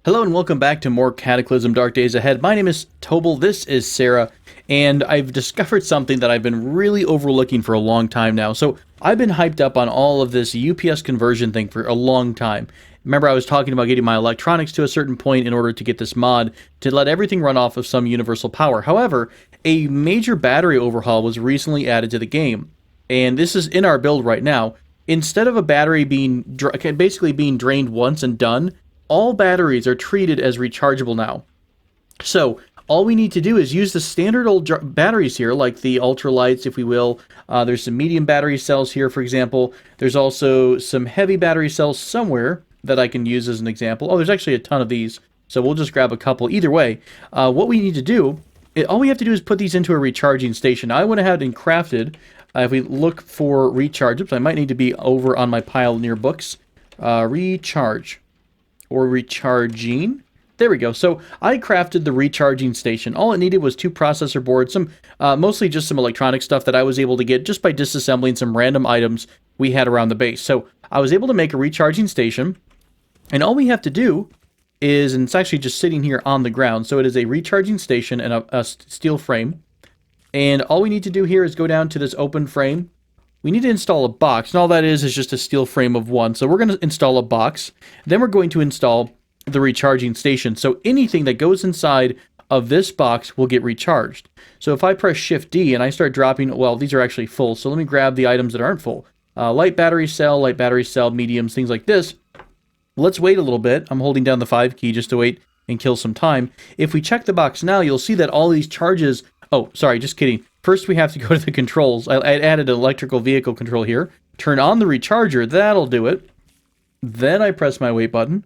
Hello and welcome back to more Cataclysm Dark Days Ahead. My name is Tobal, this is Sarah, and I've discovered something that I've been really overlooking for a long time now. So I've been hyped up on all of this UPS conversion thing for a long time. Remember, I was talking about getting my electronics to a certain point in order to get this mod to let everything run off of some universal power. However, a major battery overhaul was recently added to the game, and this is in our build right now. Instead of a battery being basically being drained once and done, all batteries are treated as rechargeable now. So all we need to do is use the standard old batteries here, like the ultralights, if we will. There's some medium battery cells here, for example. There's also some heavy battery cells somewhere that I can use as an example. Oh, there's actually a ton of these, so we'll just grab a couple. Either way, what we need to do, all we have to do is put these into a recharging station. Now, I went ahead and crafted, if we look for recharge, oops, I might need to be over on my pile near books. Recharge. Or recharging. There we go. So I crafted the recharging station. All it needed was 2 processor boards, some mostly just some electronic stuff that I was able to get just by disassembling some random items we had around the base. So I was able to make a recharging station, and all we have to do is, and it's actually just sitting here on the ground, so it is a recharging station and a steel frame. And all we need to do here is go down to this open frame. We need to install a box, and all that is just a steel frame of 1. So we're going to install a box. Then we're going to install the recharging station. So anything that goes inside of this box will get recharged. So if I press Shift D and I start dropping, well, these are actually full. So let me grab the items that aren't full. Light battery cell, mediums, things like this. Let's wait a little bit. I'm holding down the 5 key just to wait and kill some time. If we check the box now, you'll see that all these charges... Oh, sorry, just kidding. First, we have to go to the controls. I added an electrical vehicle control here. Turn on the recharger. That'll do it. Then I press my wait button.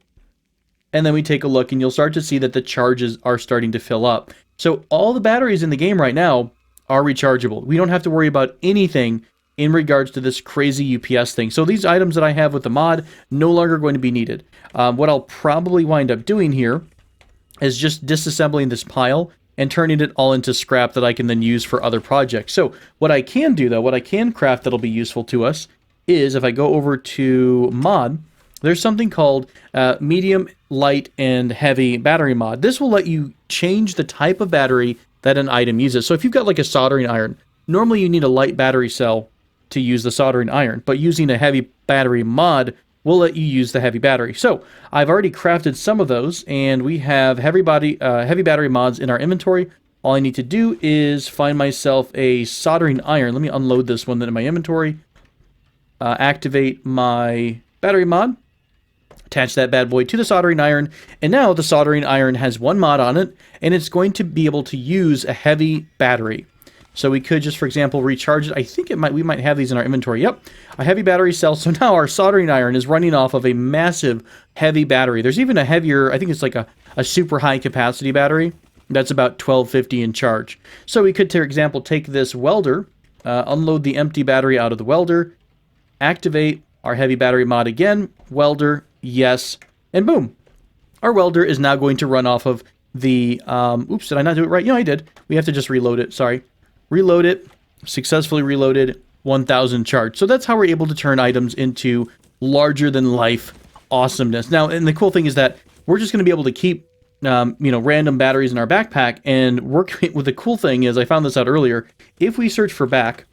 And then we take a look, and you'll start to see that the charges are starting to fill up. So all the batteries in the game right now are rechargeable. We don't have to worry about anything in regards to this crazy UPS thing. So these items that I have with the mod no longer going to be needed. What I'll probably wind up doing here is just disassembling this pile and turning it all into scrap that I can then use for other projects. So what I can do, though, what I can craft that'll be useful to us is, if I go over to mod, there's something called medium, light, and heavy battery mod. This will let you change the type of battery that an item uses. So if you've got like a soldering iron, normally you need a light battery cell to use the soldering iron, but using a heavy battery mod will let you use the heavy battery. So I've already crafted some of those, and we have heavy battery mods in our inventory. All I need to do is find myself a soldering iron. Let me unload this one in my inventory. Activate my battery mod. Attach that bad boy to the soldering iron, and now the soldering iron has 1 mod on it, and it's going to be able to use a heavy battery. So we could just, for example, recharge it. I think we might have these in our inventory. Yep, a heavy battery cell. So now our soldering iron is running off of a massive heavy battery. There's even a heavier, I think it's like a super high capacity battery. That's about 1250 in charge. So we could, for example, take this welder, unload the empty battery out of the welder, activate our heavy battery mod again, welder, yes, and boom. Our welder is now going to run off of the, oops, did I not do it right? Yeah, I did. We have to just reload it, sorry. Reload it, successfully reloaded, 1000 charge. So that's how we're able to turn items into larger than life awesomeness. Now, and the cool thing is that we're just going to be able to keep, random batteries in our backpack, and working with the cool thing is, I found this out earlier, if we search for back,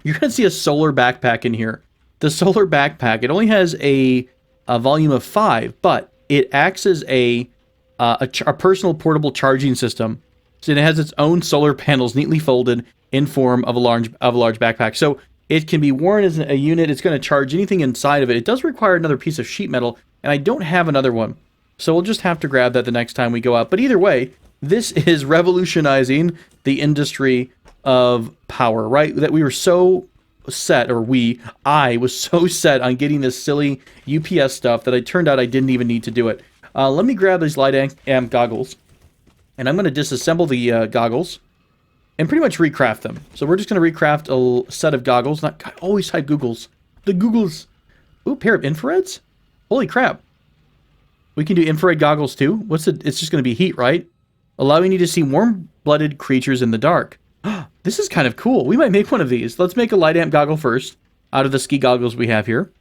you're going to see a solar backpack in here. The solar backpack, it only has a volume of 5, but it acts as a personal portable charging system. And it has its own solar panels neatly folded in form of a large backpack. So it can be worn as a unit. It's going to charge anything inside of it. It does require another piece of sheet metal, and I don't have another one. So we'll just have to grab that the next time we go out. But either way, this is revolutionizing the industry of power, right? That we were so set, or I was so set on getting this silly UPS stuff that it turned out I didn't even need to do it. Let me grab these light amp goggles. And I'm going to disassemble the goggles and pretty much recraft them. So we're just going to recraft a set of goggles. I always hide googles. The googles. Ooh, pair of infrareds? Holy crap. We can do infrared goggles too. It's just going to be heat, right? Allowing you to see warm-blooded creatures in the dark. This is kind of cool. We might make one of these. Let's make a light amp goggle first out of the ski goggles we have here.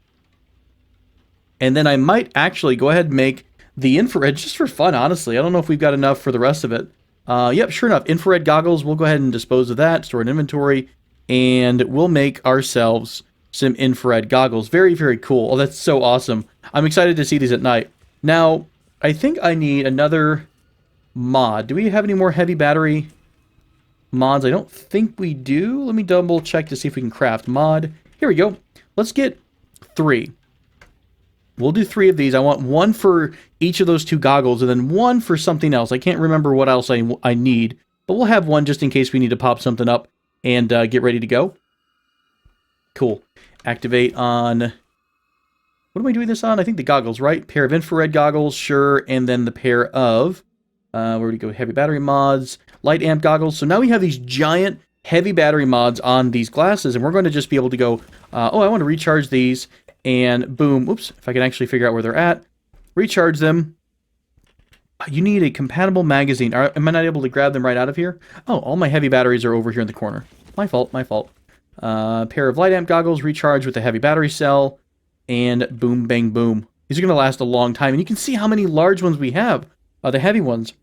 And then I might actually go ahead and make the infrared just for fun, honestly. I don't know if we've got enough for the rest of it. Yep, sure enough, infrared goggles. We'll go ahead and dispose of that, store in inventory, and we'll make ourselves some infrared goggles. Very, very cool. Oh, that's so awesome. I'm excited to see these at night. Now, I think I need another mod. Do we have any more heavy battery mods? I don't think we do. Let me double check to see if we can craft mod. Here we go. Let's get 3. We'll do 3 of these. I want 1 for each of those 2 goggles and then 1 for something else. I can't remember what else I need, but we'll have 1 just in case we need to pop something up and get ready to go. Cool. Activate on... What am I doing this on? I think the goggles, right? Pair of infrared goggles, sure. And then the pair of... where do we go? Heavy battery mods, light amp goggles. So now we have these giant heavy battery mods on these glasses, and we're going to just be able to go, oh, I want to recharge these, and boom, oops, if I can actually figure out where they're at, recharge them. You need a compatible magazine. Am I not able to grab them right out of here? Oh, all my heavy batteries are over here in the corner. My fault, my fault. Pair of light amp goggles, recharge with the heavy battery cell, and boom, bang, boom. These are going to last a long time, and you can see how many large ones we have, the heavy ones.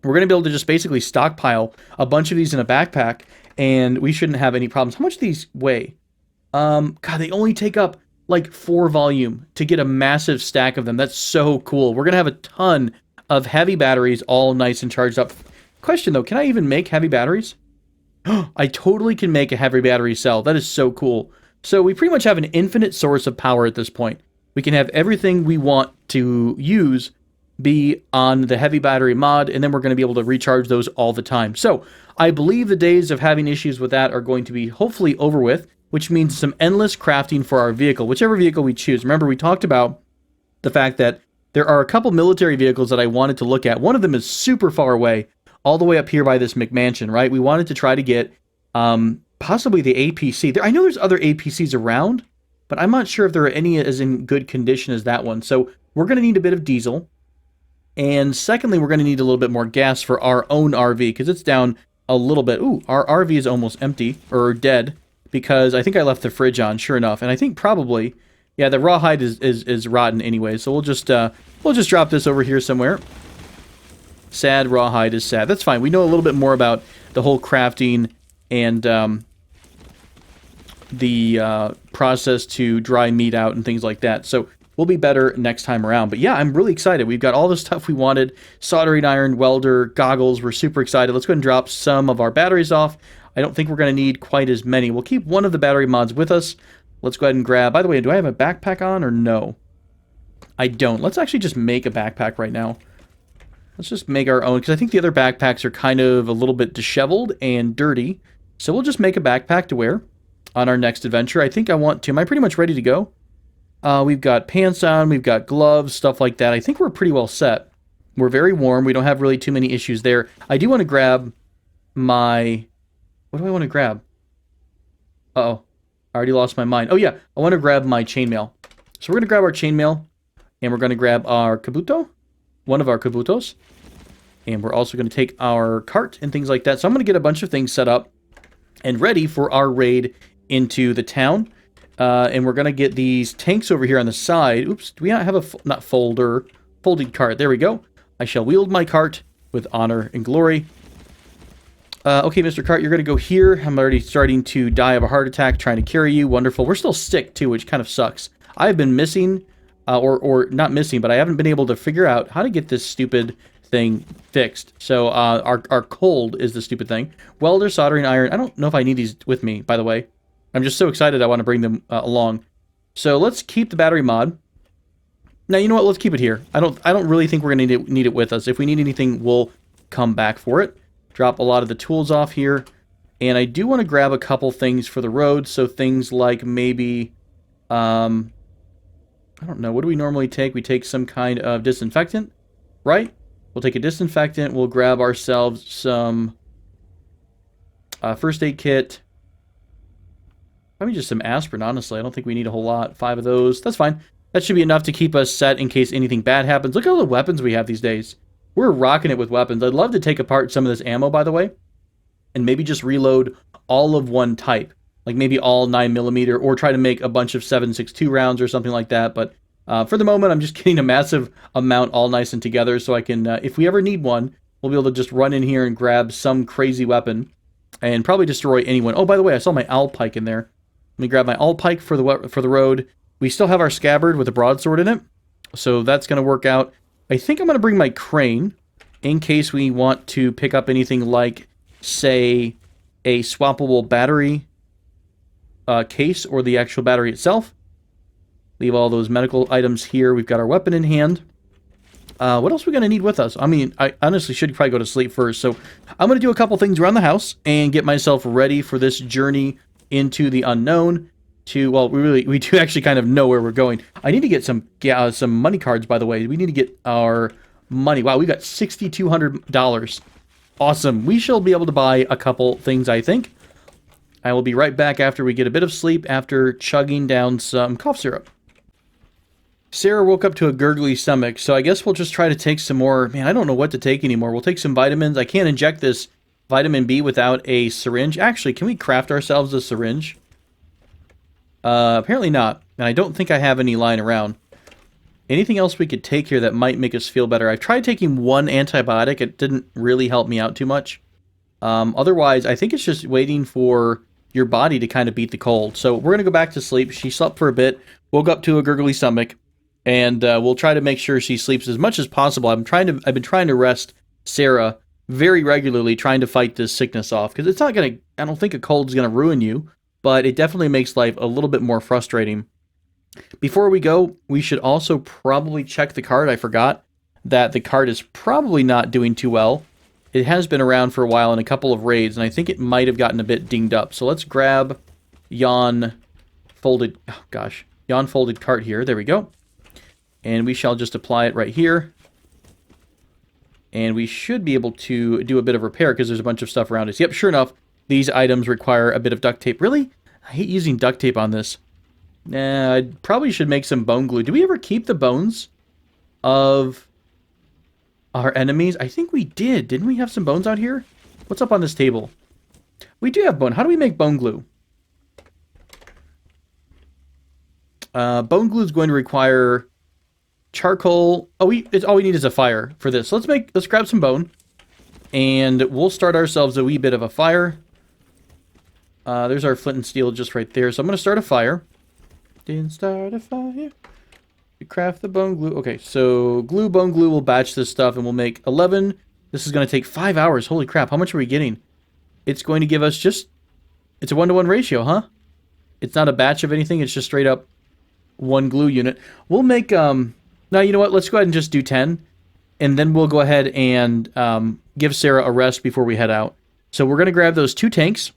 We're going to be able to just basically stockpile a bunch of these in a backpack, and we shouldn't have any problems. How much do these weigh? God, they only take up like 4 volume to get a massive stack of them. That's so cool. We're going to have a ton of heavy batteries all nice and charged up. Question though, can I even make heavy batteries? I totally can make a heavy battery cell. That is so cool. So we pretty much have an infinite source of power at this point. We can have everything we want to use be on the heavy battery mod, and then we're going to be able to recharge those all the time. So I believe the days of having issues with that are going to be hopefully over with, which means some endless crafting for our vehicle, whichever vehicle we choose. Remember, we talked about the fact that there are a couple military vehicles that I wanted to look at. One of them is super far away, all the way up here by this McMansion, right? We wanted to try to get possibly the APC. I know there's other APCs around, but I'm not sure if there are any as in good condition as that one. So we're going to need a bit of diesel. And secondly, we're going to need a little bit more gas for our own RV, because it's down a little bit. Ooh, our RV is almost empty, or dead, because I think I left the fridge on, sure enough. And I think probably, yeah, the rawhide is rotten anyway, so we'll just drop this over here somewhere. Sad rawhide is sad. That's fine. We know a little bit more about the whole crafting and the process to dry meat out and things like that. So we'll be better next time around. But yeah, I'm really excited. We've got all the stuff we wanted. Soldering iron, welder, goggles. We're super excited. Let's go ahead and drop some of our batteries off. I don't think we're going to need quite as many. We'll keep one of the battery mods with us. Let's go ahead and grab... By the way, do I have a backpack on or no? I don't. Let's actually just make a backpack right now. Let's just make our own, because I think the other backpacks are kind of a little bit disheveled and dirty. So we'll just make a backpack to wear on our next adventure. I think I want to. Am I pretty much ready to go? We've got pants on, we've got gloves, stuff like that. I think we're pretty well set. We're very warm. We don't have really too many issues there. I do want to grab my... What do I want to grab? Uh-oh. I already lost my mind. Oh, yeah. I want to grab my chainmail. So we're going to grab our chainmail, and we're going to grab our kabuto, one of our kabutos, and we're also going to take our cart and things like that. So I'm going to get a bunch of things set up and ready for our raid into the town. And we're going to get these tanks over here on the side. Oops, do we not have a, folded cart? There we go. I shall wield my cart with honor and glory. Okay, Mr. Cart, you're going to go here. I'm already starting to die of a heart attack trying to carry you. Wonderful. We're still sick, too, which kind of sucks. I've been missing, or not missing, but I haven't been able to figure out how to get this stupid thing fixed. So our cold is the stupid thing. Welder, soldering iron. I don't know if I need these with me, by the way. I'm just so excited I want to bring them along. So let's keep the battery mod. Now, you know what? Let's keep it here. I don't really think we're going to need it with us. If we need anything, we'll come back for it. Drop a lot of the tools off here. And I do want to grab a couple things for the road. So things like maybe, I don't know. What do we normally take? We take some kind of disinfectant, right? We'll take a disinfectant. We'll grab ourselves some first aid kit. Probably just some aspirin, honestly. I don't think we need a whole lot. 5 of those. That's fine. That should be enough to keep us set in case anything bad happens. Look at all the weapons we have these days. We're rocking it with weapons. I'd love to take apart some of this ammo, by the way, and maybe just reload all of one type. Like maybe all 9mm, or try to make a bunch of 7.62 rounds or something like that. But For the moment, I'm just getting a massive amount all nice and together so I can, if we ever need one, we'll be able to just run in here and grab some crazy weapon and probably destroy anyone. Oh, by the way, I saw my owl pike in there. Let me grab my owl pike for the road. We still have our scabbard with a broadsword in it, so that's going to work out. I think I'm going to bring my crane in case we want to pick up anything like, say, a swappable battery case or the actual battery itself. Leave all those medical items here. We've got our weapon in hand. What else are we going to need with us? I mean, I honestly should probably go to sleep first. So I'm going to do a couple things around the house and get myself ready for this journey into the unknown. Well, we do actually kind of know where we're going. I need to get some money cards, by the way. We need to get our money. Wow, we got $6,200. Awesome. We shall be able to buy a couple things, I think. I will be right back after we get a bit of sleep after chugging down some cough syrup. Sarah woke up to a gurgly stomach, so I guess we'll just try to take some more. Man, I don't know what to take anymore. We'll take some vitamins. I can't inject this vitamin B without a syringe. Actually, can we craft ourselves a syringe? Apparently not, and I don't think I have any lying around. Anything else we could take here that might make us feel better? I've tried taking one antibiotic. It didn't really help me out too much. Otherwise, I think it's just waiting for your body to kind of beat the cold. So we're going to go back to sleep. She slept for a bit, woke up to a gurgly stomach. And we'll try to make sure she sleeps as much as possible. I've been trying to rest Sarah very regularly, trying to fight this sickness off. Because it's not going to, I don't think a cold's going to ruin you, but it definitely makes life a little bit more frustrating. Before we go, we should also probably check the card. I forgot that the card is probably not doing too well. It has been around for a while in a couple of raids, and I think it might have gotten a bit dinged up. So let's grab yon folded cart here. There we go. And we shall just apply it right here. And we should be able to do a bit of repair because there's a bunch of stuff around us. Yep, sure enough, these items require a bit of duct tape. Really? I hate using duct tape on this. I probably should make some bone glue. Do we ever keep the bones of our enemies? I think we did. Didn't we have some bones out here? What's up on this table? We do have bone. How do we make bone glue? Bone glue is going to require charcoal. All we need is a fire for this. So let's grab some bone, and we'll start ourselves a wee bit of a fire. There's our flint and steel just right there. So I'm going to start a fire. Didn't start a fire. We craft the bone glue. Okay, so bone glue. We'll batch this stuff, and we'll make 11. This is going to take 5 hours. Holy crap! How much are we getting? It's going to give us it's a 1-to-1 ratio, huh? It's not a batch of anything. It's just straight up one glue unit. We'll make Now, you know what? Let's go ahead and just do 10, and then we'll go ahead and give Sarah a rest before we head out. So we're going to grab those 2 tanks.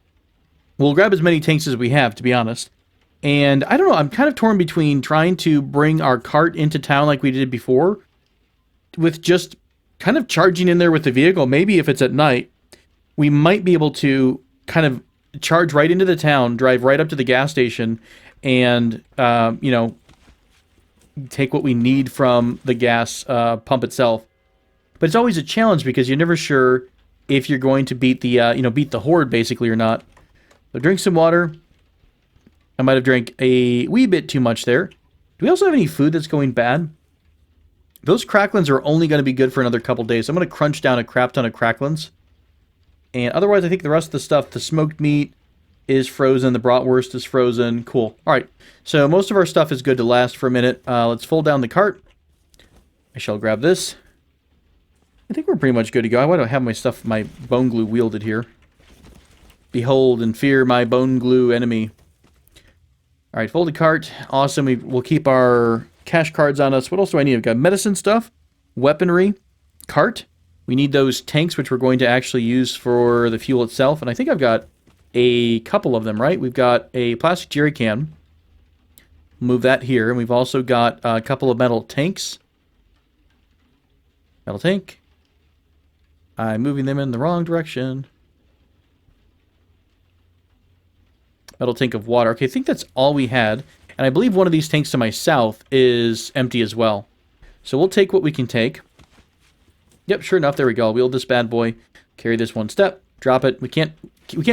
We'll grab as many tanks as we have, to be honest. And I don't know, I'm kind of torn between trying to bring our cart into town like we did before, with just kind of charging in there with the vehicle. Maybe if it's at night, we might be able to kind of charge right into the town, drive right up to the gas station, and, take what we need from the gas pump itself. But it's always a challenge because you're never sure if you're going to beat the horde basically or not. So drink some water. I might have drank a wee bit too much there. Do we also have any food that's going bad? Those cracklins are only going to be good for another couple days. I'm going to crunch down a crap ton of cracklins. And otherwise, I think the rest of the stuff, the smoked meat is frozen. The bratwurst is frozen. Cool. All right. So most of our stuff is good to last for a minute. Let's fold down the cart. I shall grab this. I think we're pretty much good to go. Why do I have my bone glue wielded here? Behold and fear my bone glue enemy. All right, folded cart. Awesome. We'll keep our cash cards on us. What else do I need? I've got medicine stuff, weaponry, cart. We need those tanks, which we're going to actually use for the fuel itself. And I think I've got a couple of them, right? We've got a plastic jerry can. Move that here. And we've also got a couple of metal tanks. Metal tank. I'm moving them in the wrong direction. Metal tank of water. Okay, I think that's all we had. And I believe one of these tanks to my south is empty as well. So we'll take what we can take. Yep, sure enough, there we go. Wheel this bad boy. Carry this one step. Drop it. We can't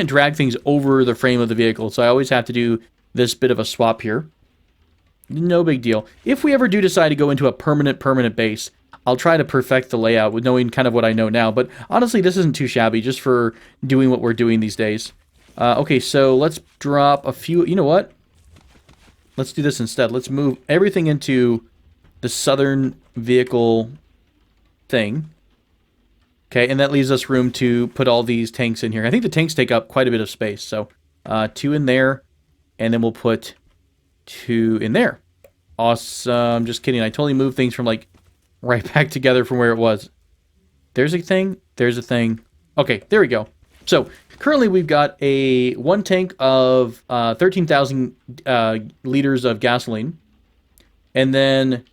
drag things over the frame of the vehicle, so I always have to do this bit of a swap here. No big deal. If we ever do decide to go into a permanent base, I'll try to perfect the layout with knowing kind of what I know now. But honestly, this isn't too shabby just for doing what we're doing these days. Okay, so let's drop a few... You know what? Let's do this instead. Let's move everything into the southern vehicle thing. Okay, and that leaves us room to put all these tanks in here. I think the tanks take up quite a bit of space. So 2 in there, and then we'll put 2 in there. Awesome. Just kidding. I totally moved things from like right back together from where it was. There's a thing. There's a thing. Okay, there we go. So currently we've got a 1 tank of 13,000 liters of gasoline. And then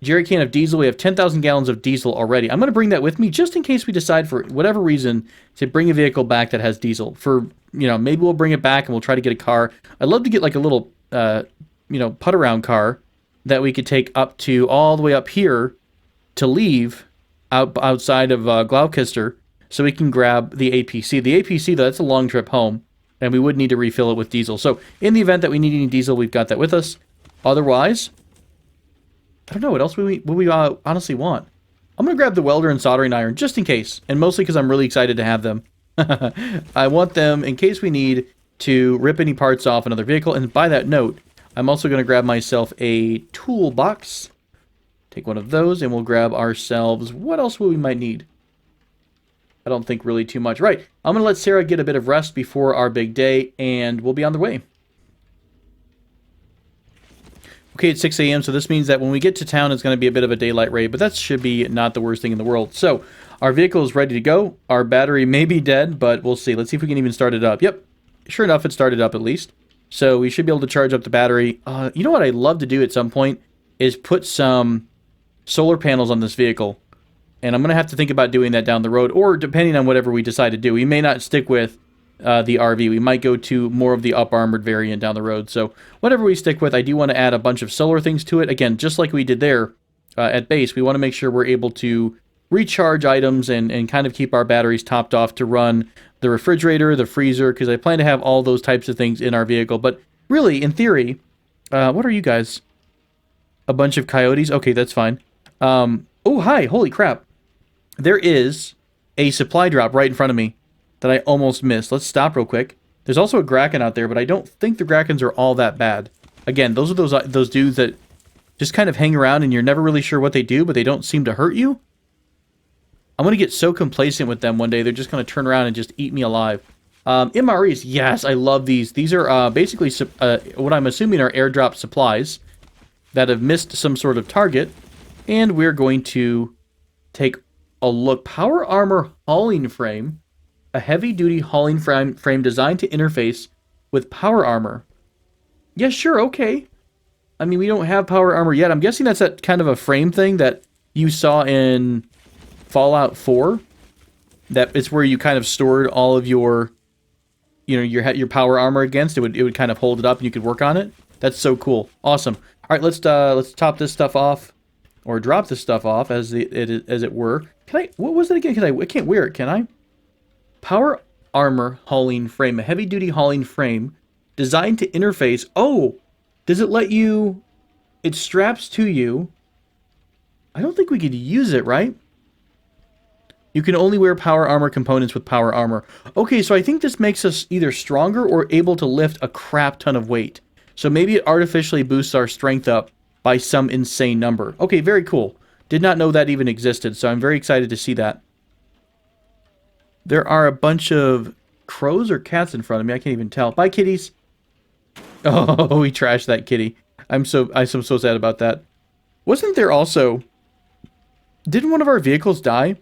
jerry can of diesel. We have 10,000 gallons of diesel already. I'm going to bring that with me just in case we decide for whatever reason to bring a vehicle back that has diesel. For, you know, maybe we'll bring it back and we'll try to get a car. I'd love to get like a little, you know, put-around car that we could take up to all the way up here to leave outside of Gloucester so we can grab the APC. The APC, though, that's a long trip home, and we would need to refill it with diesel. So in the event that we need any diesel, we've got that with us. Otherwise, I don't know, what else would we honestly want? I'm going to grab the welder and soldering iron just in case, and mostly because I'm really excited to have them. I want them in case we need to rip any parts off another vehicle. And by that note, I'm also going to grab myself a toolbox. Take one of those, and we'll grab ourselves... What else will we might need? I don't think really too much. Right, I'm going to let Sarah get a bit of rest before our big day, and we'll be on the way. Okay, it's 6 a.m., so this means that when we get to town, it's going to be a bit of a daylight raid, but that should be not the worst thing in the world. So, our vehicle is ready to go. Our battery may be dead, but we'll see. Let's see if we can even start it up. Yep, sure enough, it started up at least. So, we should be able to charge up the battery. You know what I'd love to do at some point is put some solar panels on this vehicle. And I'm going to have to think about doing that down the road, or depending on whatever we decide to do. We may not stick with the RV. We might go to more of the up-armored variant down the road. So whatever we stick with, I do want to add a bunch of solar things to it. Again, just like we did there at base, we want to make sure we're able to recharge items and kind of keep our batteries topped off to run the refrigerator, the freezer, because I plan to have all those types of things in our vehicle. But really, in theory, what are you guys? A bunch of coyotes? Okay, that's fine. Oh, hi. Holy crap. There is a supply drop right in front of me that I almost missed. Let's stop real quick. There's also a Kraken out there, but I don't think the Krakens are all that bad. Again, those are those dudes that just kind of hang around and you're never really sure what they do, but they don't seem to hurt you. I'm going to get so complacent with them one day, they're just going to turn around and just eat me alive. MREs, yes, I love these. These are basically what I'm assuming are airdrop supplies that have missed some sort of target, and we're going to take a look. Power armor hauling frame. A heavy-duty hauling frame designed to interface with power armor. Yeah, sure, okay. I mean, we don't have power armor yet. I'm guessing that's that kind of a frame thing that you saw in Fallout 4. That it's where you kind of stored all of your, you know, your power armor against. It would kind of hold it up and you could work on it. That's so cool. Awesome. All right, let's top this stuff off, or drop this stuff off as it were. Can I? What was it again? Because I can't wear it. Can I? Power armor hauling frame, a heavy-duty hauling frame designed to interface. Oh, does it let you... It straps to you. I don't think we could use it, right? You can only wear power armor components with power armor. Okay, so I think this makes us either stronger or able to lift a crap ton of weight. So maybe it artificially boosts our strength up by some insane number. Okay, very cool. Did not know that even existed, so I'm very excited to see that. There are a bunch of crows or cats in front of me. I can't even tell. Bye, kitties. Oh, we trashed that kitty. I'm so sad about that. Wasn't there also... Didn't one of our vehicles die?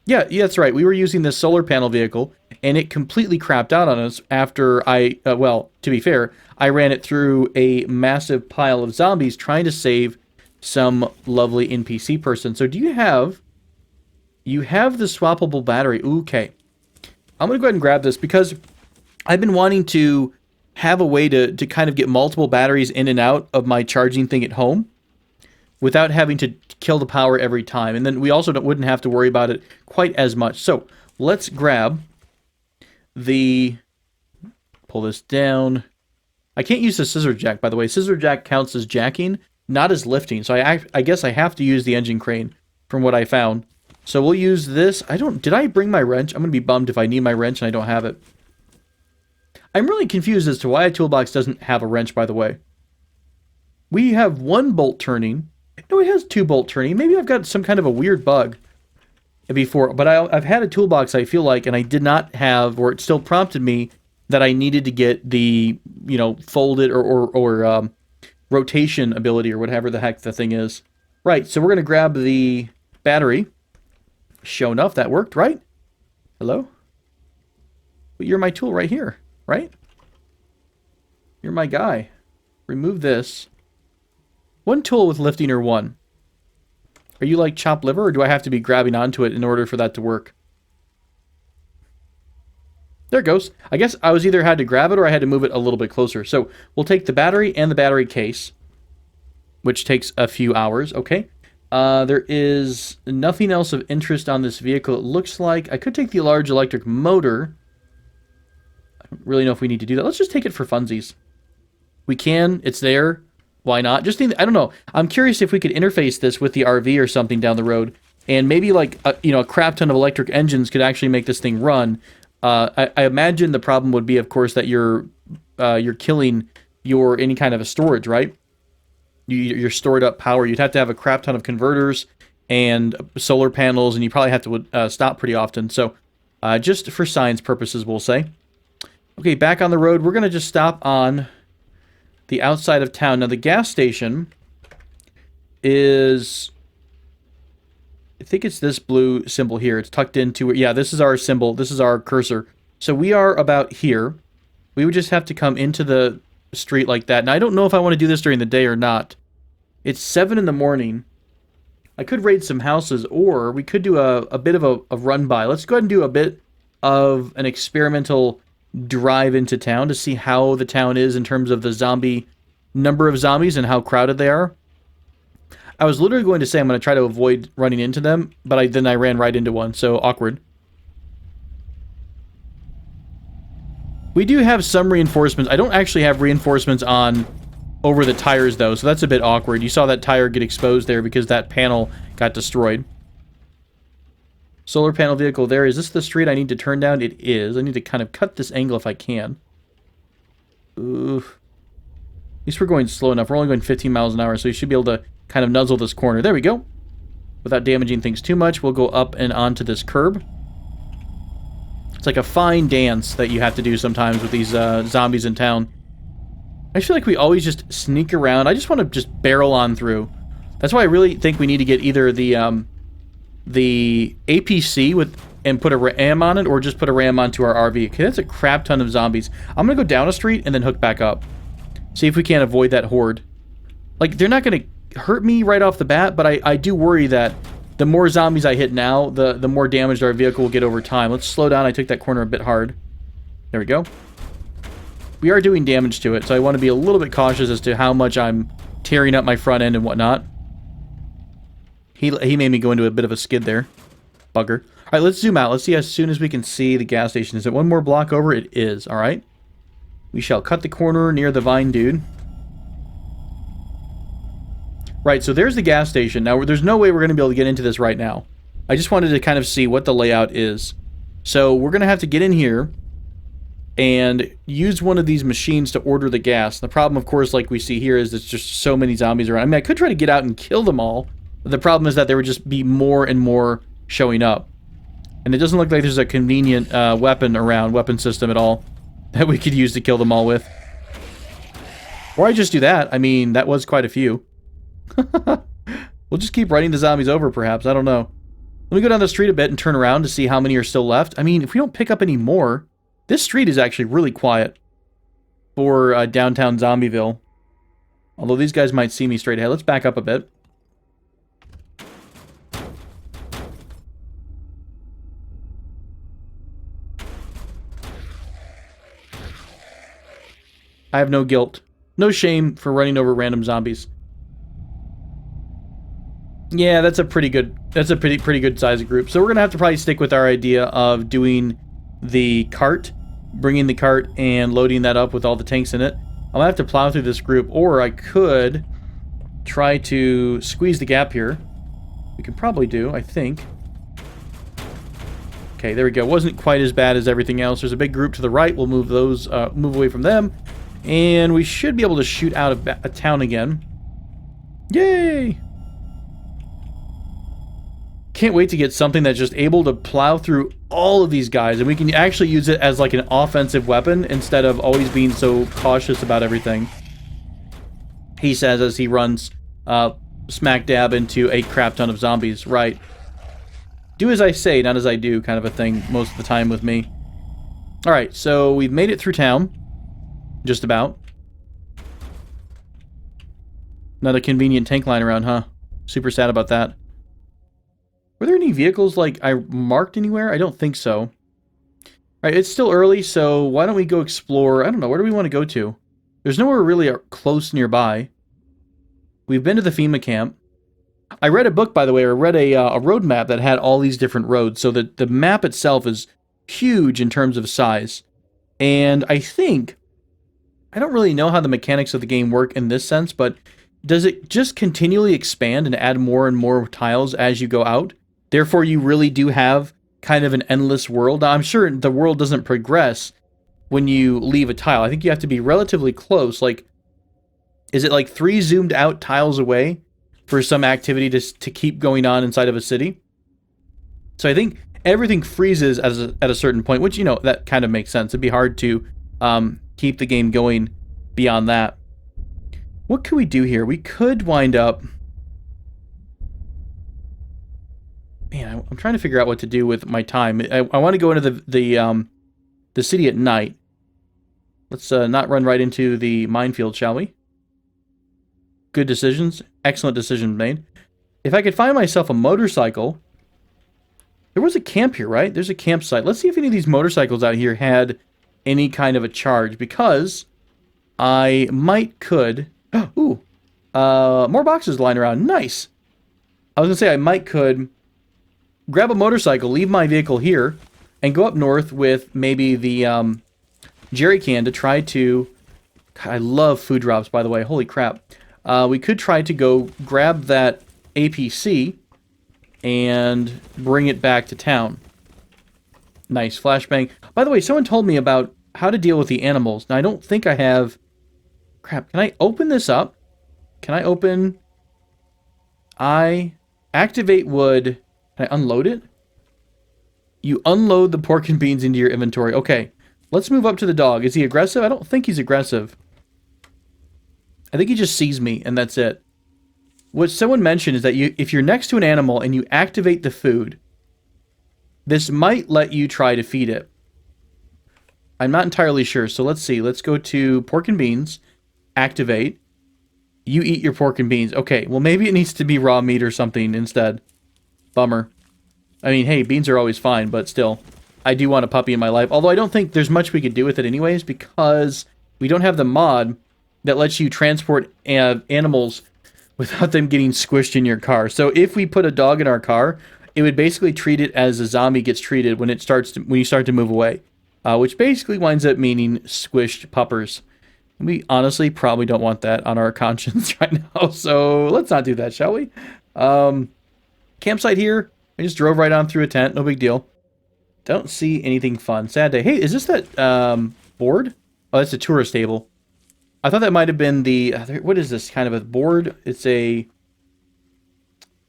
Yeah, that's right. We were using this solar panel vehicle, and it completely crapped out on us after well, to be fair, I ran it through a massive pile of zombies trying to save some lovely NPC person. So do you have... You have the swappable battery. Okay. I'm going to go ahead and grab this because I've been wanting to have a way to kind of get multiple batteries in and out of my charging thing at home without having to kill the power every time. And then we also wouldn't have to worry about it quite as much. So let's grab the... Pull this down. I can't use the scissor jack, by the way. Scissor jack counts as jacking, not as lifting. So I guess I have to use the engine crane from what I found. So we'll use this. Did I bring my wrench? I'm going to be bummed if I need my wrench and I don't have it. I'm really confused as to why a toolbox doesn't have a wrench, by the way. We have 1 bolt turning. No, it has 2 bolt turning. Maybe I've got some kind of a weird bug before. But I've had a toolbox, I feel like, and I did not have, or it still prompted me that I needed to get the, folded or rotation ability or whatever the heck the thing is. Right, so we're going to grab the battery. Sure enough, that worked, right? Hello? But you're my tool right here, right? You're my guy. Remove this. 1 tool with lifting or 1. Are you like chopped liver, or do I have to be grabbing onto it in order for that to work? There it goes. I guess I was either had to grab it or I had to move it a little bit closer. So we'll take the battery and the battery case, which takes a few hours. Okay. There is nothing else of interest on this vehicle. It looks like I could take the large electric motor. I don't really know if we need to do that. Let's just take it for funsies. We can. It's there. Why not? I don't know. I'm curious if we could interface this with the RV or something down the road. And maybe like, a crap ton of electric engines could actually make this thing run. I imagine the problem would be, of course, that you're killing any kind of a storage, right? Your stored up power. You'd have to have a crap ton of converters and solar panels, and you probably have to stop pretty often. So just for science purposes, we'll say. Okay, back on the road. We're going to just stop on the outside of town. Now, the gas station is... I think it's this blue symbol here. It's tucked into it. Yeah, this is our symbol. This is our cursor. So we are about here. We would just have to come into the street like that. Now, I don't know if I want to do this during the day or not. It's 7 in the morning. I could raid some houses, or we could do a bit of a run by. Let's go ahead and do a bit of an experimental drive into town to see how the town is in terms of the number of zombies and how crowded they are. I was literally going to say I'm going to try to avoid running into them, but then I ran right into one, so awkward. We do have some reinforcements. I don't actually have reinforcements on over the tires, though, so that's a bit awkward. You saw that tire get exposed there because that panel got destroyed. Solar panel vehicle there. Is this the street I need to turn down? It is. I need to kind of cut this angle if I can. Oof. At least we're going slow enough. We're only going 15 miles an hour, so you should be able to kind of nuzzle this corner. There we go. Without damaging things too much, we'll go up and onto this curb. It's like a fine dance that you have to do sometimes with these zombies in town. I feel like we always just sneak around. I just want to just barrel on through. That's why I really think we need to get either the APC and put a ram on it, or just put a ram onto our RV. Okay, that's a crap ton of zombies. I'm going to go down a street and then hook back up. See if we can't avoid that horde. Like, they're not going to hurt me right off the bat, but I do worry that the more zombies I hit now, the more damaged our vehicle will get over time. Let's slow down. I took that corner a bit hard. There we go. We are doing damage to it, so I want to be a little bit cautious as to how much I'm tearing up my front end and whatnot. He made me go into a bit of a skid there. Bugger. All right, let's zoom out. Let's see as soon as we can see the gas station. Is it one more block over? It is. All right. We shall cut the corner near the vine dude. Right, so there's the gas station. Now, there's no way we're going to be able to get into this right now. I just wanted to kind of see what the layout is. So we're going to have to get in here and use one of these machines to order the gas. The problem, of course, like we see here, is there's just so many zombies around. I mean, I could try to get out and kill them all. But the problem is that there would just be more and more showing up. And it doesn't look like there's a convenient weapon system at all that we could use to kill them all with. Or I just do that. I mean, that was quite a few. We'll just keep running the zombies over, perhaps. I don't know. Let me go down the street a bit and turn around to see how many are still left. I mean, if we don't pick up any more... This street is actually really quiet for downtown Zombieville. Although these guys might see me straight ahead. Let's back up a bit. I have no guilt. No shame for running over random zombies. Yeah, that's a pretty good size group. So we're going to have to probably stick with our idea of doing the cart. Bringing the cart and loading that up with all the tanks in it. I'm gonna have to plow through this group, or I could try to squeeze the gap here. We can probably do, I think. Okay, there we go. Wasn't quite as bad as everything else. There's a big group to the right. We'll move those, move away from them. And we should be able to shoot out of a town again. Yay! Can't wait to get something that's just able to plow through all of these guys. And we can actually use it as like an offensive weapon instead of always being so cautious about everything. He says as he runs smack dab into a crap ton of zombies. Right. Do as I say, not as I do, kind of a thing most of the time with me. Alright, so we've made it through town. Just about. Not a convenient tank line around, huh? Super sad about that. Were there any vehicles, like, I marked anywhere? I don't think so. Alright, it's still early, so why don't we go explore? I don't know, where do we want to go to? There's nowhere really close nearby. We've been to the FEMA camp. I read a book, by the way, or read a road map that had all these different roads, so that the map itself is huge in terms of size. And I think, I don't really know how the mechanics of the game work in this sense, but does it just continually expand and add more and more tiles as you go out? Therefore, you really do have kind of an endless world. Now, I'm sure the world doesn't progress when you leave a tile. I think you have to be relatively close. Like, is it like 3 zoomed out tiles away for some activity to keep going on inside of a city? So I think everything freezes at a certain point, which, you know, that kind of makes sense. It'd be hard to keep the game going beyond that. What could we do here? We could wind up... Man, I'm trying to figure out what to do with my time. I want to go into the city at night. Let's not run right into the minefield, shall we? Good decisions. Excellent decision made. If I could find myself a motorcycle... There was a camp here, right? There's a campsite. Let's see if any of these motorcycles out here had any kind of a charge, because I could... Ooh. More boxes lying around. Nice. I was going to say I could grab a motorcycle, leave my vehicle here, and go up north with maybe the jerry can to try to... God, I love food drops, by the way. Holy crap. We could try to go grab that APC and bring it back to town. Nice. Flashbang. By the way, someone told me about how to deal with the animals. Now, I don't think I have... Crap. Can I open this up? Can I open... Activate wood... Can I unload it? You unload the pork and beans into your inventory. Okay. Let's move up to the dog. Is he aggressive? I don't think he's aggressive. I think he just sees me, and that's it. What someone mentioned is that if you're next to an animal and you activate the food, this might let you try to feed it. I'm not entirely sure, so let's see. Let's go to pork and beans. Activate. You eat your pork and beans. Okay, well maybe it needs to be raw meat or something instead. Bummer. I mean, hey, beans are always fine, but still. I do want a puppy in my life. Although I don't think there's much we could do with it anyways, because we don't have the mod that lets you transport animals without them getting squished in your car. So if we put a dog in our car, it would basically treat it as a zombie gets treated when you start to move away. Which basically winds up meaning squished puppers. And we honestly probably don't want that on our conscience right now. So let's not do that, shall we? Campsite here. I just drove right on through a tent. No big deal. Don't see anything fun. Sad day. Hey, is this that board? Oh, that's a tourist table. I thought that might have been the... what is this kind of a board? It's a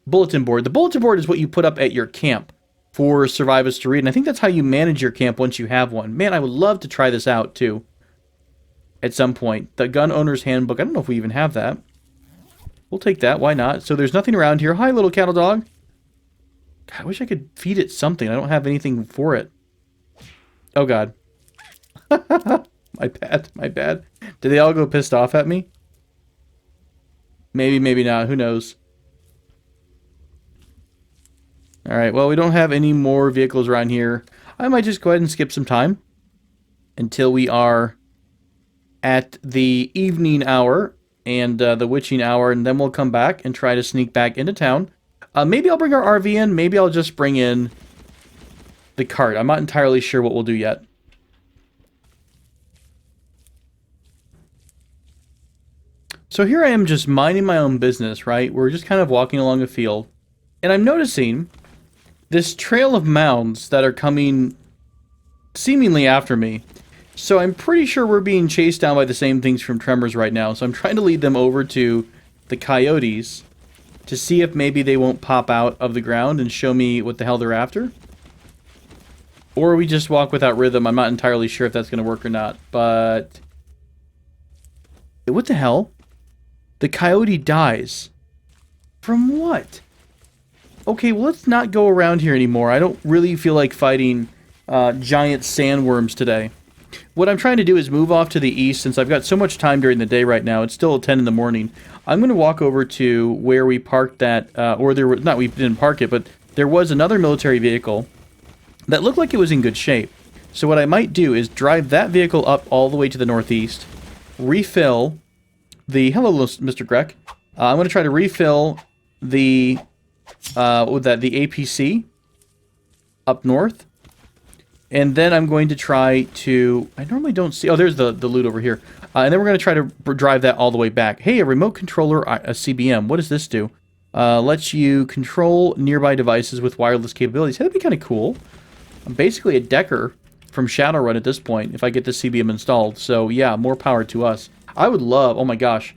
bulletin board. The bulletin board is what you put up at your camp for survivors to read. And I think that's how you manage your camp once you have one. Man, I would love to try this out, too. At some point. The gun owner's handbook. I don't know if we even have that. We'll take that. Why not? So there's nothing around here. Hi, little cattle dog. God, I wish I could feed it something. I don't have anything for it. Oh, God. My bad. My bad. Did they all go pissed off at me? Maybe, maybe not. Who knows? Alright, well, we don't have any more vehicles around here. I might just go ahead and skip some time until we are at the evening hour and the witching hour, and then we'll come back and try to sneak back into town. Maybe I'll bring our RV in. Maybe I'll just bring in the cart. I'm not entirely sure what we'll do yet. So here I am just minding my own business, right? We're just kind of walking along a field. And I'm noticing this trail of mounds that are coming seemingly after me. So I'm pretty sure we're being chased down by the same things from Tremors right now. So I'm trying to lead them over to the coyotes to see if maybe they won't pop out of the ground and show me what the hell they're after. Or we just walk without rhythm. I'm not entirely sure if that's going to work or not. But what the hell? The coyote dies. From what? Okay, well, let's not go around here anymore. I don't really feel like fighting giant sandworms today. What I'm trying to do is move off to the east since I've got so much time during the day right now. It's still 10 in the morning. I'm going to walk over to where we parked that, or there was, not we didn't park it, but there was another military vehicle that looked like it was in good shape. So what I might do is drive that vehicle up all the way to the northeast, refill the, hello, Mr. Grek. I'm going to try to refill the, the APC up north. And then I'm going to try to... I normally don't see... Oh, there's the loot over here. And then we're going to try to drive that all the way back. Hey, a remote controller, a CBM. What does this do? Lets you control nearby devices with wireless capabilities. Hey, that'd be kind of cool. I'm basically a decker from Shadowrun at this point, if I get this CBM installed. So, yeah, more power to us. I would love... Oh, my gosh.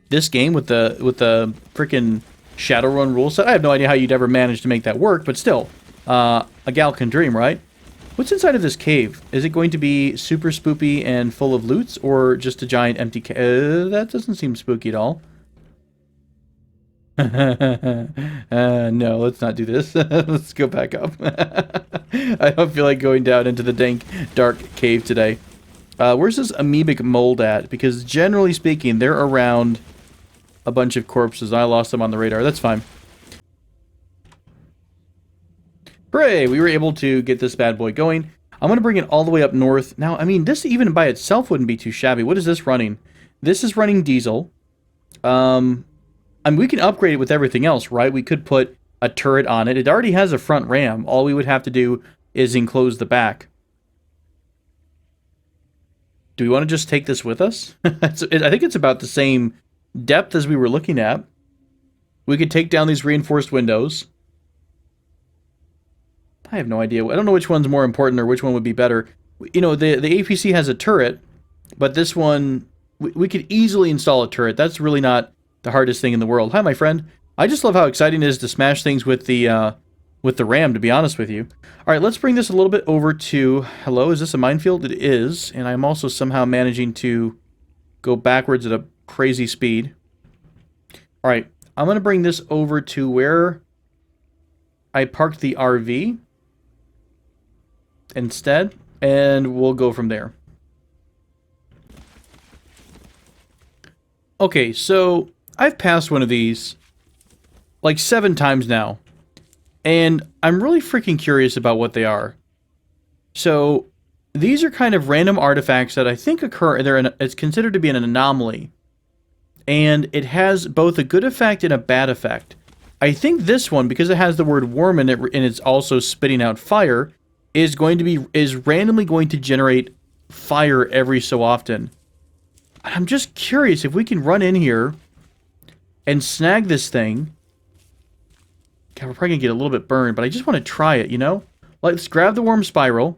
This game with the freaking Shadowrun rule set. I have no idea how you'd ever manage to make that work, but still. A gal can dream, right? What's inside of this cave? Is it going to be super spoopy and full of loots, or just a giant empty cave? That doesn't seem spooky at all. No, let's not do this. Let's go back up. I don't feel like going down into the dank, dark cave today. Where's this amoebic mold at? Because generally speaking, they're around a bunch of corpses. I lost them on the radar. That's fine. Hooray! We were able to get this bad boy going. I'm going to bring it all the way up north. Now, I mean, this even by itself wouldn't be too shabby. What is this running? This is running diesel. I mean, we can upgrade it with everything else, right? We could put a turret on it. It already has a front ram. All we would have to do is enclose the back. Do we want to just take this with us? I think it's about the same depth as we were looking at. We could take down these reinforced windows. I have no idea. I don't know which one's more important or which one would be better. You know, the APC has a turret, but this one, we could easily install a turret. That's really not the hardest thing in the world. Hi, my friend. I just love how exciting it is to smash things with the RAM, to be honest with you. All right, let's bring this a little bit over to... Hello, is this a minefield? It is, and I'm also somehow managing to go backwards at a crazy speed. All right, I'm going to bring this over to where I parked the RV instead, and we'll go from there. Okay, so I've passed one of these like 7 times now, and I'm really freaking curious about what they are. So these are kind of random artifacts that I think occur. It's considered to be an anomaly, and it has both a good effect and a bad effect. I think this one, because it has the word worm in it, and it's also spitting out fire, is randomly going to generate fire every so often. I'm just curious if we can run in here and snag this thing. God, we're probably gonna get a little bit burned, but I just want to try it, you know? Let's grab the worm spiral.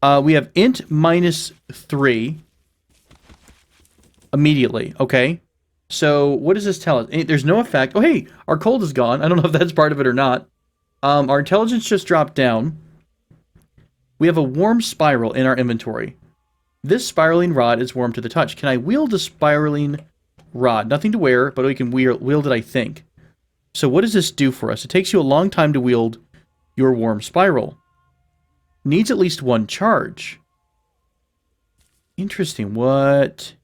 We have int -3 immediately, okay? So what does this tell us? There's no effect. Oh, hey, our cold is gone. I don't know if that's part of it or not. Our intelligence just dropped down. We have a warm spiral in our inventory. This spiraling rod is warm to the touch. Can I wield a spiraling rod? Nothing to wear, but we can wield it, I think. So what does this do for us? It takes you a long time to wield your warm spiral. Needs at least 1 charge. Interesting. What?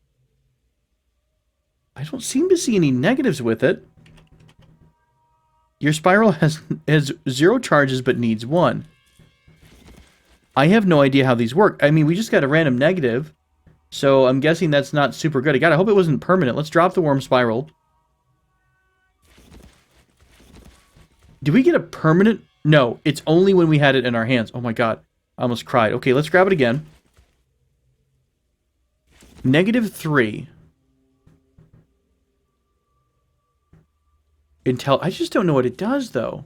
I don't seem to see any negatives with it. Your spiral has 0 charges but needs 1. I have no idea how these work. I mean, we just got a random negative, so I'm guessing that's not super good. God, I hope it wasn't permanent. Let's drop the worm spiral. Do we get a permanent? No, it's only when we had it in our hands. Oh my god, I almost cried. Okay, let's grab it again. -3. I just don't know what it does, though.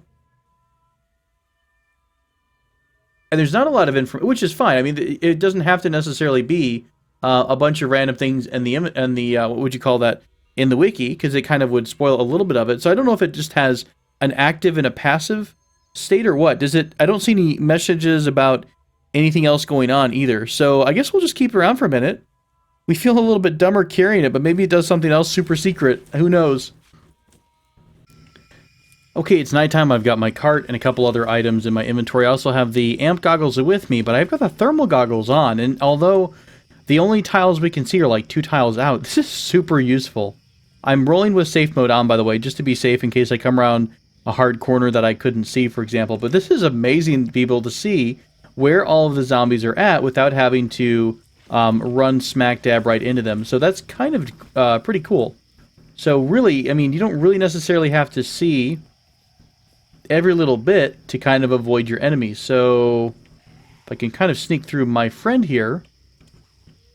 And there's not a lot of information, which is fine. I mean, it doesn't have to necessarily be a bunch of random things in the what would you call that, in the wiki, because it kind of would spoil a little bit of it. So I don't know if it just has an active and a passive state or what. Does it? I don't see any messages about anything else going on either. So I guess we'll just keep it around for a minute. We feel a little bit dumber carrying it, but maybe it does something else super secret. Who knows? Okay, it's nighttime. I've got my cart and a couple other items in my inventory. I also have the amp goggles with me, but I've got the thermal goggles on. And although the only tiles we can see are like 2 tiles out, this is super useful. I'm rolling with safe mode on, by the way, just to be safe in case I come around a hard corner that I couldn't see, for example. But this is amazing to be able to see where all of the zombies are at without having to run smack dab right into them. So that's kind of pretty cool. So really, I mean, you don't really necessarily have to see every little bit to kind of avoid your enemies. So if I can kind of sneak through my friend here,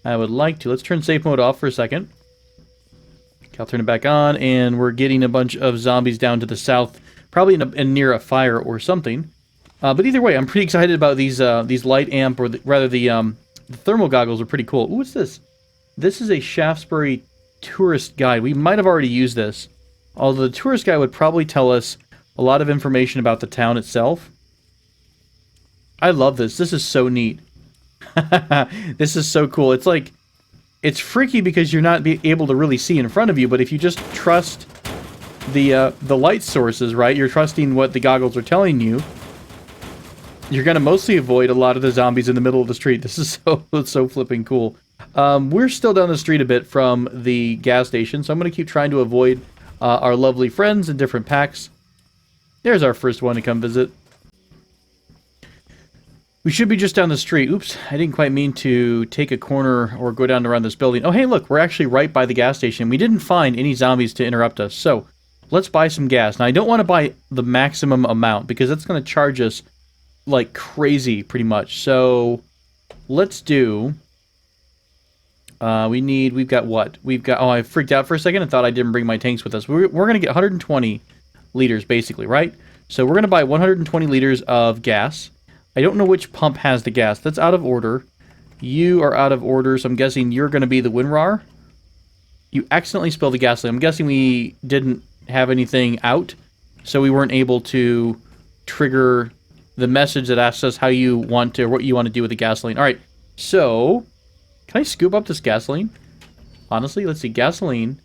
I would like to. Let's turn safe mode off for a second. I'll turn it back on, and we're getting a bunch of zombies down to the south, probably in near a fire or something. But either way, I'm pretty excited about these light amp, or rather the thermal goggles are pretty cool. Ooh, what's this? This is a Shaftesbury tourist guide. We might have already used this, although the tourist guide would probably tell us a lot of information about the town itself. I love this. This is so neat. This is so cool. It's like, it's freaky because you're not able to really see in front of you, but if you just trust the light sources, right? You're trusting what the goggles are telling you. You're going to mostly avoid a lot of the zombies in the middle of the street. This is so flipping cool. We're still down the street a bit from the gas station, so I'm going to keep trying to avoid our lovely friends in different packs. There's our first one to come visit. We should be just down the street. Oops, I didn't quite mean to take a corner or go down around this building. Oh, hey, look, we're actually right by the gas station. We didn't find any zombies to interrupt us, so let's buy some gas. Now, I don't want to buy the maximum amount because that's going to charge us like crazy, pretty much. So let's do... we've got what? We've got... Oh, I freaked out for a second and thought I didn't bring my tanks with us. We're going to get 120 liters, basically, right? So we're going to buy 120 liters of gas. I don't know which pump has the gas. That's out of order. You are out of order, so I'm guessing you're going to be the WinRAR. You accidentally spilled the gasoline. I'm guessing we didn't have anything out, so we weren't able to trigger the message that asks us how you want to, or what you want to do with the gasoline. All right, so can I scoop up this gasoline? Honestly, let's see. Gasoline.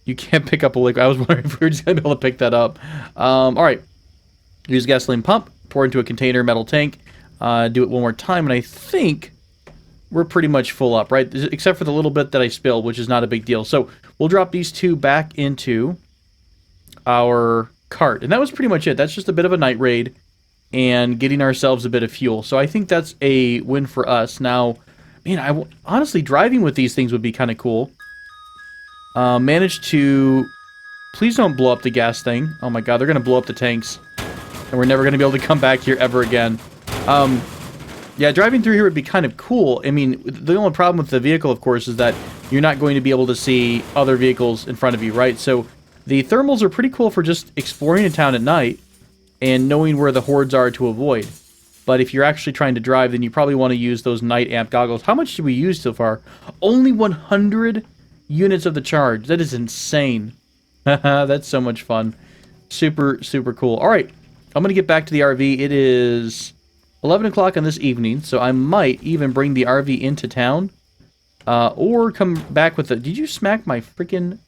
You can't pick up a liquid. I was wondering if we were just going to be able to pick that up. All right. Use gasoline pump. Pour into a container, metal tank. Do it one more time, and I think we're pretty much full up, right? Except for the little bit that I spilled, which is not a big deal. So we'll drop these two back into our cart. And that was pretty much it. That's just a bit of a night raid and getting ourselves a bit of fuel. So I think that's a win for us. Now, man, honestly, driving with these things would be kind of cool. Managed to... Please don't blow up the gas thing. Oh my god, they're going to blow up the tanks. And we're never going to be able to come back here ever again. Yeah, driving through here would be kind of cool. I mean, the only problem with the vehicle, of course, is that you're not going to be able to see other vehicles in front of you, right? So the thermals are pretty cool for just exploring a town at night and knowing where the hordes are to avoid. But if you're actually trying to drive, then you probably want to use those night amp goggles. How much did we use so far? Only 100 units of the charge. That is insane. That's so much fun. Super, super cool. All right. I'm going to get back to the RV. It is 11 o'clock on this evening, so I might even bring the RV into town. Or come back with the... Did you smack my freaking...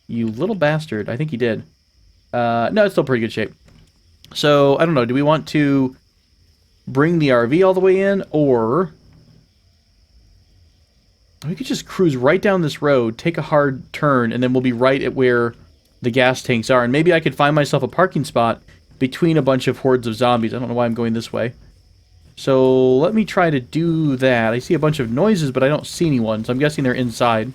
You little bastard. I think you did. No, it's still pretty good shape. So, I don't know. Do we want to bring the RV all the way in, or... We could just cruise right down this road, take a hard turn, and then we'll be right at where the gas tanks are. And maybe I could find myself a parking spot between a bunch of hordes of zombies. I don't know why I'm going this way. So let me try to do that. I see a bunch of noises, but I don't see anyone, so I'm guessing they're inside.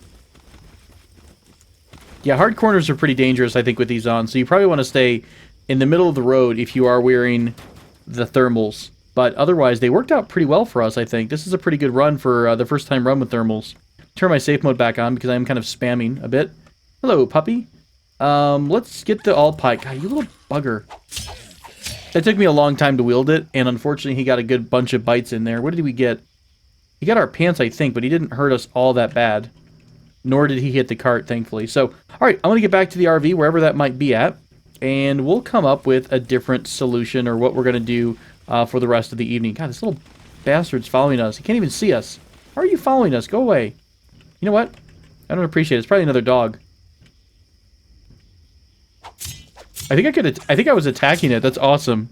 Yeah, hard corners are pretty dangerous, I think, with these on, so you probably want to stay in the middle of the road if you are wearing the thermals. But otherwise, they worked out pretty well for us, I think. This is a pretty good run for the first time run with thermals. Turn my safe mode back on because I am kind of spamming a bit. Hello, puppy. Let's get the all pike. God, you little bugger. It took me a long time to wield it, and unfortunately he got a good bunch of bites in there. What did we get? He got our pants, I think, but he didn't hurt us all that bad. Nor did he hit the cart, thankfully. So, alright, I'm going to get back to the RV, wherever that might be at, and we'll come up with a different solution, or what we're going to do for the rest of the evening. God, this little bastard's following us. He can't even see us. Why are you following us? Go away. You know what? I don't appreciate it. It's probably another dog. I think I was attacking it. That's awesome.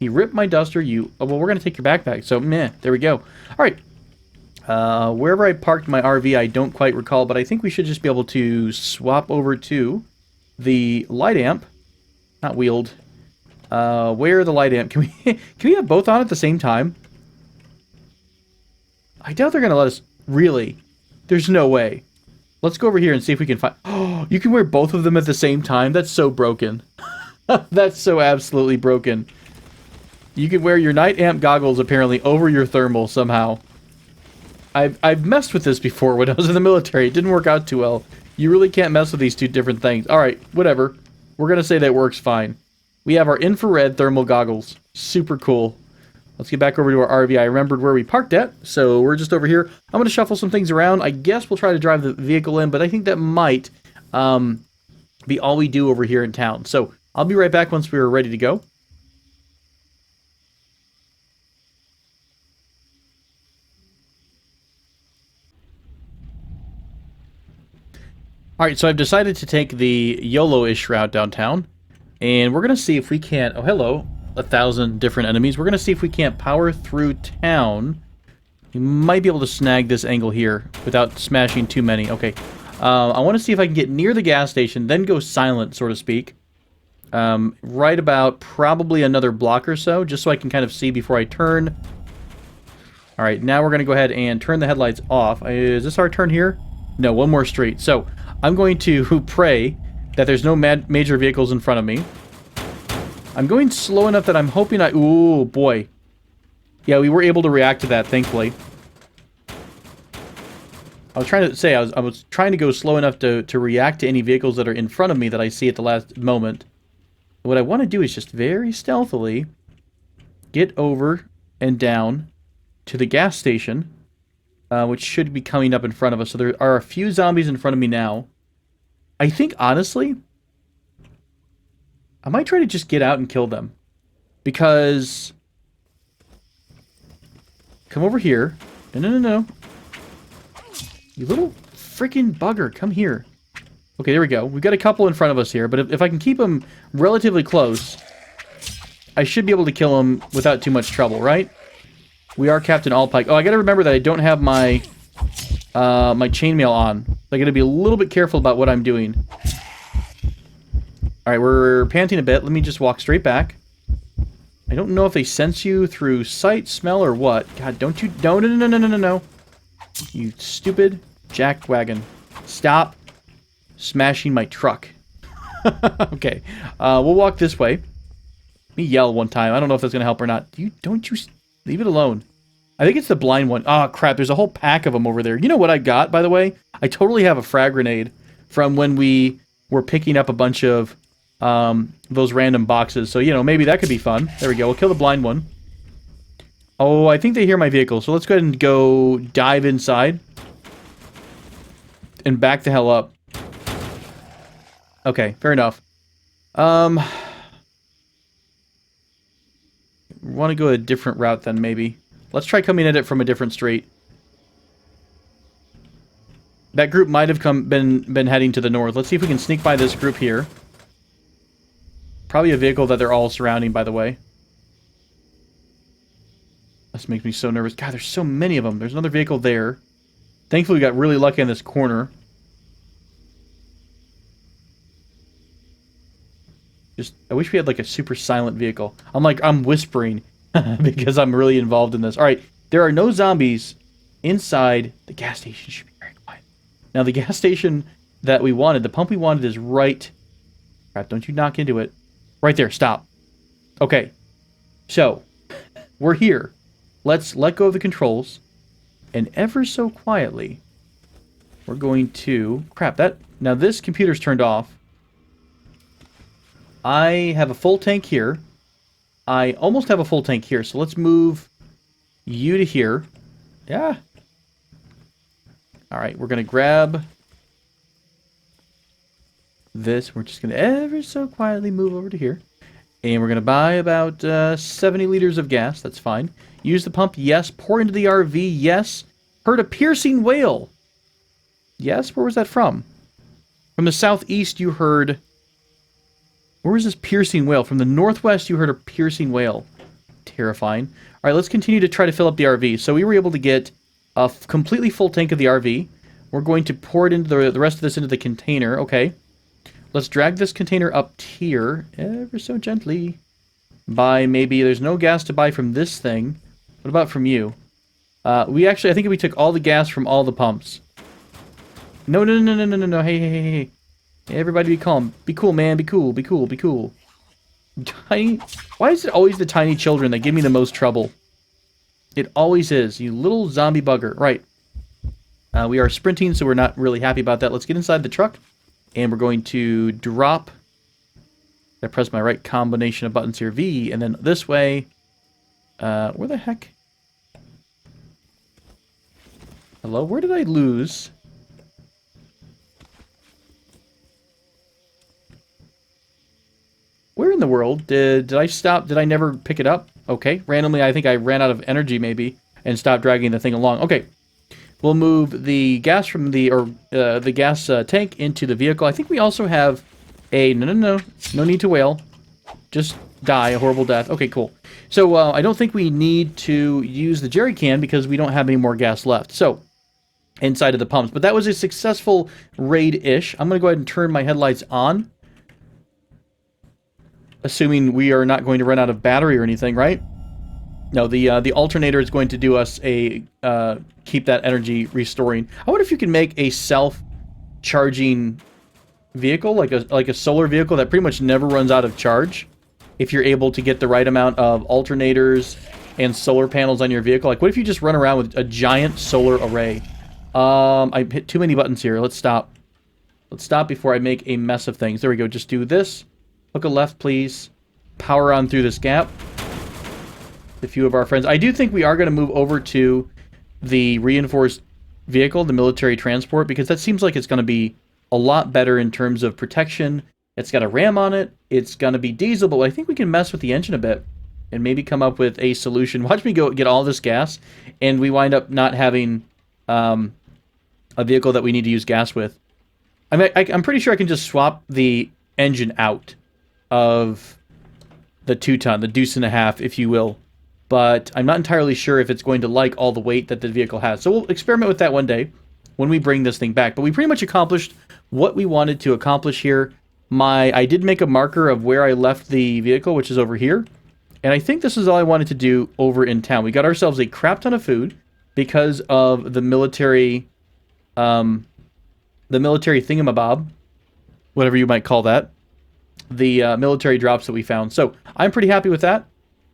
He ripped my duster. Oh, well, we're going to take your backpack. So, meh. There we go. Alright. Wherever I parked my RV, I don't quite recall, but I think we should just be able to swap over to the light amp. Not wheeled. Where are the light amp? Can we have both on at the same time? I doubt they're going to let us... Really? There's no way. Let's go over here and see if we can find... Oh, you can wear both of them at the same time? That's so broken. That's so absolutely broken. You can wear your night amp goggles, apparently, over your thermal somehow. I've messed with this before when I was in the military. It didn't work out too well. You really can't mess with these two different things. Alright, whatever. We're going to say that works fine. We have our infrared thermal goggles. Super cool. Let's get back over to our RV. I remembered where we parked at, so we're just over here. I'm going to shuffle some things around. I guess we'll try to drive the vehicle in, but I think that might be all we do over here in town. So I'll be right back once we're ready to go. Alright, so I've decided to take the YOLO-ish route downtown, and we're going to see if we can't... Oh, hello. 1,000 different enemies. We're going to see if we can't power through town. We might be able to snag this angle here without smashing too many. Okay. I want to see if I can get near the gas station, then go silent, so to speak. Right about probably another block or so, just so I can kind of see before I turn. Alright, now we're going to go ahead and turn the headlights off. Is this our turn here? No, one more street. So, I'm going to pray that there's no major vehicles in front of me. I'm going slow enough that I'm hoping Ooh, boy. Yeah, we were able to react to that, thankfully. I was trying to say, I was trying to go slow enough to react to any vehicles that are in front of me that I see at the last moment. What I want to do is just very stealthily get over and down to the gas station, which should be coming up in front of us. So there are a few zombies in front of me now. I think, honestly, I might try to just get out and kill them. Because... Come over here. No. You little freaking bugger. Come here. Okay, there we go. We've got a couple in front of us here. But if I can keep them relatively close, I should be able to kill them without too much trouble, right? We are Captain Allpike. Oh, I gotta remember that I don't have my... my chainmail on. I gotta be a little bit careful about what I'm doing. Alright, we're panting a bit. Let me just walk straight back. I don't know if they sense you through sight, smell, or what. God, don't you... No. You stupid jackwagon. Stop smashing my truck. Okay, we'll walk this way. Let me yell one time. I don't know if that's gonna help or not. Don't you... Leave it alone. I think it's the blind one. Oh, crap. There's a whole pack of them over there. You know what I got, by the way? I totally have a frag grenade from when we were picking up a bunch of those random boxes. So, you know, maybe that could be fun. There we go. We'll kill the blind one. Oh, I think they hear my vehicle. So let's go ahead and go dive inside. And back the hell up. Okay, fair enough. Want to go a different route then, maybe. Let's try coming at it from a different street. That group might have been heading to the north. Let's see if we can sneak by this group here. Probably a vehicle that they're all surrounding, by the way. This makes me so nervous. God, there's so many of them. There's another vehicle there. Thankfully, we got really lucky in this corner. I wish we had like a super silent vehicle. I'm whispering because I'm really involved in this. All right, there are no zombies inside the gas station. Should be very quiet. Now the gas station that we wanted, the pump we wanted, is right. Crap! Don't you knock into it. Right there. Stop. Okay. So we're here. Let's let go of the controls, and ever so quietly, we're going to... Crap! Now this computer's turned off. I have a full tank here. I almost have a full tank here, so let's move you to here. Yeah. Alright, we're going to grab this. We're just going to ever so quietly move over to here. And we're going to buy about 70 liters of gas. That's fine. Use the pump. Yes. Pour into the RV. Yes. Heard a piercing wail. Yes. Where was that from? From the southeast, you heard... Where was this piercing wail? From the northwest, you heard a piercing wail. Terrifying. All right, let's continue to try to fill up the RV. So we were able to get a completely full tank of the RV. We're going to pour it into the rest of this into the container. Okay. Let's drag this container up here, ever so gently. Buy maybe, there's no gas to buy from this thing. What about from you? I think we took all the gas from all the pumps. No, hey. Everybody be calm. Be cool, man, be cool. Tiny, why is it always the tiny children that give me the most trouble? It always is, you little zombie bugger. Right. We are sprinting, so we're not really happy about that. Let's get inside the truck. And we're going to drop. I press my right combination of buttons here, V, and then this way. Where the heck? Hello, where did I lose? Where in the world did I stop? Did I never pick it up? Okay, randomly I think I ran out of energy maybe and stopped dragging the thing along. Okay. We'll move the gas from the gas tank into the vehicle. I think we also have a... No need to wail. Just die a horrible death. Okay, cool. So I don't think we need to use the jerry can because we don't have any more gas left. So, inside of the pumps. But that was a successful raid-ish. I'm going to go ahead and turn my headlights on. Assuming we are not going to run out of battery or anything, right? No, the alternator is going to do us a keep that energy restoring. I wonder if you can make a self-charging vehicle, like a solar vehicle that pretty much never runs out of charge. If you're able to get the right amount of alternators and solar panels on your vehicle, like what if you just run around with a giant solar array? I hit too many buttons here. Let's stop. Let's stop before I make a mess of things. There we go. Just do this. Look a left, please. Power on through this gap. A few of our friends. I do think we are going to move over to the reinforced vehicle, the military transport, because that seems like it's going to be a lot better in terms of protection. It's got a ram on it. It's going to be diesel, but I think we can mess with the engine a bit and maybe come up with a solution. Watch me go get all this gas, and we wind up not having a vehicle that we need to use gas with. I mean, I'm pretty sure I can just swap the engine out of the 2-ton, the deuce and a half, if you will. But I'm not entirely sure if it's going to like all the weight that the vehicle has. So we'll experiment with that one day when we bring this thing back. But we pretty much accomplished what we wanted to accomplish here. I did make a marker of where I left the vehicle, which is over here. And I think this is all I wanted to do over in town. We got ourselves a crap ton of food because of the military thingamabob, whatever you might call that. The military drops that we found. So I'm pretty happy with that.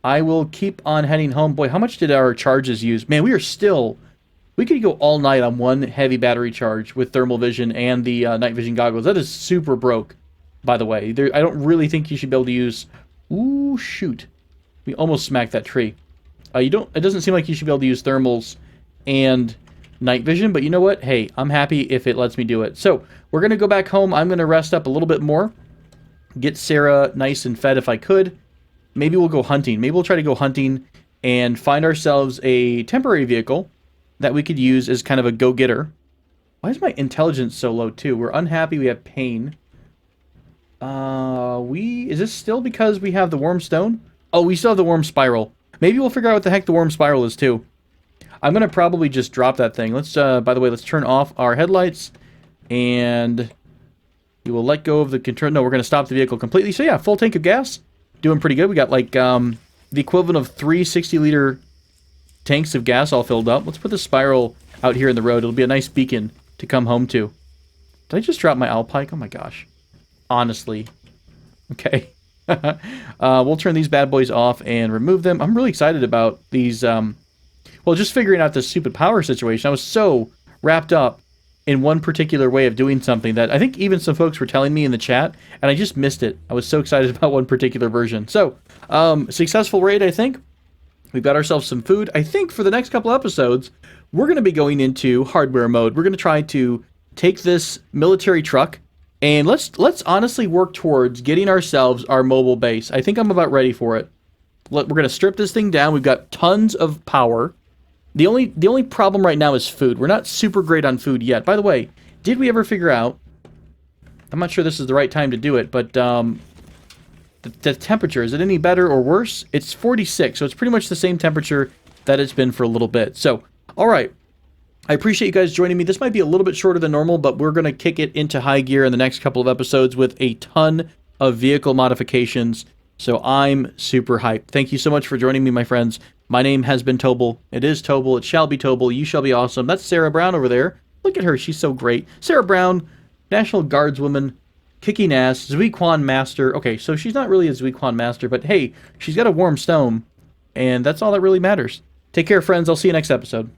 I will keep on heading home. Boy, how much did our charges use? Man, we could go all night on one heavy battery charge with thermal vision and the night vision goggles. That is super broke, by the way. I don't really think you should be able to use... Ooh, shoot. We almost smacked that tree. It doesn't seem like you should be able to use thermals and night vision, but you know what? Hey, I'm happy if it lets me do it. So, we're going to go back home. I'm going to rest up a little bit more. Get Sarah nice and fed if I could. Maybe we'll go hunting. Maybe we'll try to go hunting and find ourselves a temporary vehicle that we could use as kind of a go-getter. Why is my intelligence so low, too? We're unhappy. We have pain. Is this still because we have the worm stone? Oh, we still have the worm spiral. Maybe we'll figure out what the heck the worm spiral is, too. I'm going to probably just drop that thing. Let's, by the way, let's turn off our headlights. And we will let go of the control. No, we're going to stop the vehicle completely. So, yeah, full tank of gas. Doing pretty good. We got like the equivalent of 3 60-liter tanks of gas all filled up. Let's put the spiral out here in the road. It'll be a nice beacon to come home to. Did I just drop my Alpike? Oh my gosh. Honestly. Okay. We'll turn these bad boys off and remove them. I'm really excited about these, well, just figuring out this stupid power situation. I was so wrapped up in one particular way of doing something that I think even some folks were telling me in the chat, and I just missed it. I was so excited about one particular version. So, successful raid, I think. We've got ourselves some food. I think for the next couple episodes, we're going to be going into hardware mode. We're going to try to take this military truck, and let's honestly work towards getting ourselves our mobile base. I think I'm about ready for it. We're going to strip this thing down. We've got tons of power. The only problem right now is food. We're not super great on food yet. By the way, did we ever figure out, I'm not sure this is the right time to do it, but the temperature, is it any better or worse? It's 46, so it's pretty much the same temperature that it's been for a little bit. So, all right. I appreciate you guys joining me. This might be a little bit shorter than normal, but we're going to kick it into high gear in the next couple of episodes with a ton of vehicle modifications. So I'm super hyped. Thank you so much for joining me, my friends. My name has been Tobal. It is Tobal. It shall be Tobal. You shall be awesome. That's Sarah Brown over there. Look at her. She's so great. Sarah Brown, National Guardswoman, kicking ass, Zwiquan Master. Okay, so she's not really a Zwiquan Master, but hey, she's got a warm stone, and that's all that really matters. Take care, friends. I'll see you next episode.